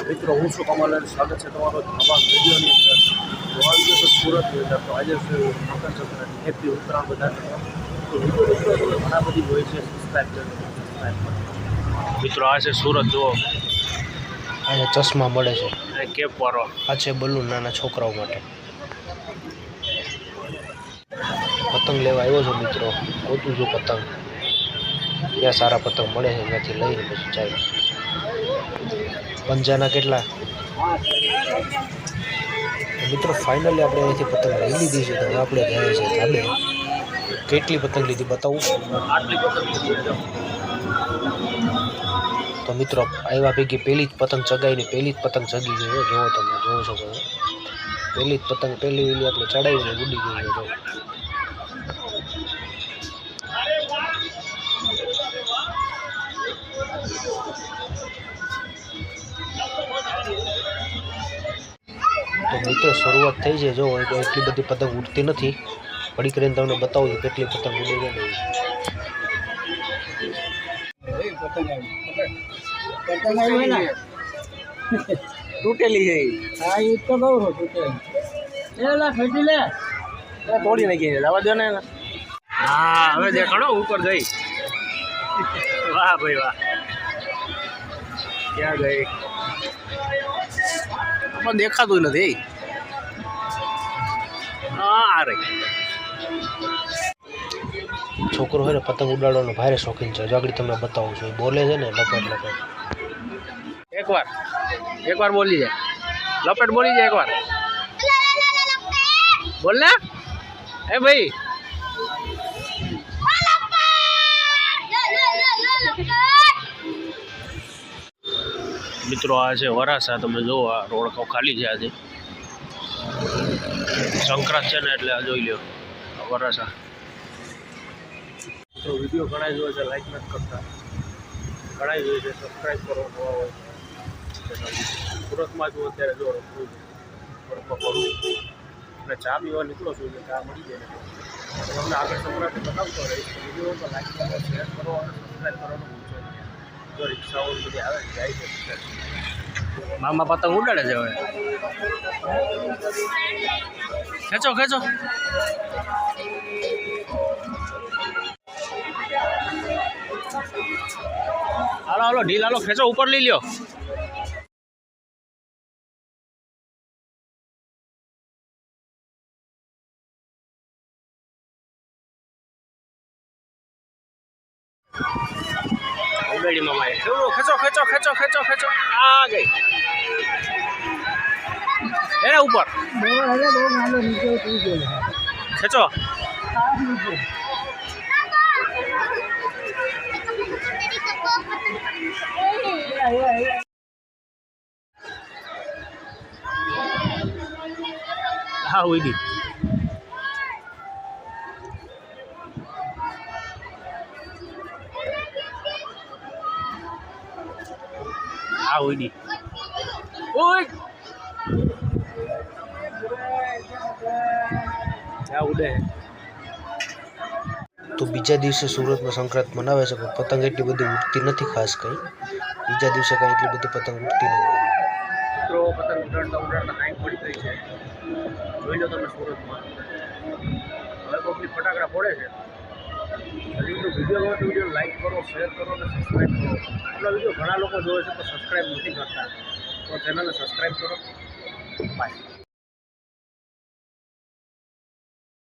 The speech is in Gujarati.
મિત્રો હું છું કમલ અને સ્વાગત છે તમારો નવા વિડીયોની અંદર. જોવા વિડીયો તો સુરતની અંદર. તો આજે મકર સંક્રાંતિ, હેપી ઉત્તરાયણ બધાને. તો વિડીયો મિત્રો તમે ઘણા બધી હોય છે, સબસ્ક્રાઈબ મિત્રો. આ છે સુરત, જુઓ અહીંયા ચશ્મા મળે છે, કેપ વાળો. આ છે બલૂન નાના છોકરાઓ માટે. પતંગ લેવા આવ્યો છું મિત્રો, ગોતું છું પતંગ. ત્યાં સારા પતંગ મળે છે, ત્યાંથી લઈને પછી જાય. પંજાના કેટલા મિત્રો ફાઇનલી આપણે અહીંથી પતંગ લઈ લીધી છે. તો હવે આપણે જાય છે ધાબે. કેટલી પતંગ લીધી બતાવું? આટલી પતંગ લીધી. તો મિત્રો આવ્યા ભેગી પહેલી જ પતંગ ચગાવીને પહેલી જ પતંગ ચગી ગઈ. જોવો તમે જોઈ શકો છો, પહેલી જ પતંગ પહેલી વેલી આપણે ચડાવીને ઉડી ગઈ છે. તો મિત્રો શરૂઆત થઈ છે. જો એટલી બધી પતંગ ઉડતી નથી. પડી કરીને તમને બતાવું છું કેટલી પતંગ ઉડે છે. તૂટેલી છે. હા એ તો બહુ તૂટેલી. તોડી નાખી જવા દો ને. હા હવે દેખાડો ઉપર જઈ. વાહ ભાઈ વાહ, ક્યાં ગઈ? પણ દેખાતું નથી. હા રે, છોકરો હોય ને પતંગ ઉડાડવાનો ભારે શોખીન છે. જો આગળ તમને બતાવું છું, બોલે છે ને લપેટ લપેટ. એકવાર બોલી જાય, લપેટ બોલી જાય એકવાર. બોલ ને એ ભાઈ. મિત્રો આ છે વરાસા. તમે જુઓ આ રોડ ખાલી છે. આજે સંક્રાંત છે ને એટલે આ જોઈ લો વરાસા. તો વિડીયો ઘણા જોવે છે, લાઈક નથી કરતા. ઘણા જોઈએ છે, સબસ્ક્રાઈબ કરો નવા હોય. સુરતમાં જો અત્યારે જો કરું અને ચા પીવા નીકળો છું એટલે ચા મળી જાય. તમને આગળ સંક્રાંતિ બતાવતો રહીશ. વિડીયો તો લાઈક કરો, શેર કરો અને સબસ્ક્રાઈબ કરવાનું ભૂલશો નહીં. જો રિક્ષાઓ બધી આવે જાય છે. મામા પતંગ ઉડાડે છે. હવે ખેંચો ખેંચો. હાલો હાલો ઢીલ હાલો, ખેંચો ઉપર લઈ લ્યો. ઉડાડી મામાએ. ખેંચો ખેંચો ખેંચો ખેંચો ખેંચો. આ ગઈ એના ઉપર. ખેંચો. હા ઉડી. આ ઉડી. ઓય આ ઉડે. તો બીજા દિવસે સુરતમાં સંક્રાંત મનાવે છે, પણ પતંગ એટલી બધી ઉડતી નથી ખાસ કંઈ. બીજા દિવસે કંઈ એટલી બધી પતંગ ઉડતી ન હોય. મિત્રો પતંગ ઉડાડતા ઉડાડતા કાંઈ પડી ગઈ છે. જોઈ લો તમે સુરતમાં હવે પબ્લિક ફટાકડા ફોડે છે. હજી તો વિડીયો ગમે તો વિડીયો લાઈક કરો, શેર કરો અને સબસ્ક્રાઈબ કરો. આપણા વિડીયો ઘણા લોકો જોવે છે તો સબસ્ક્રાઈબ નથી કરતા. તો ચેનલને સબસ્ક્રાઈબ કરો. બાય.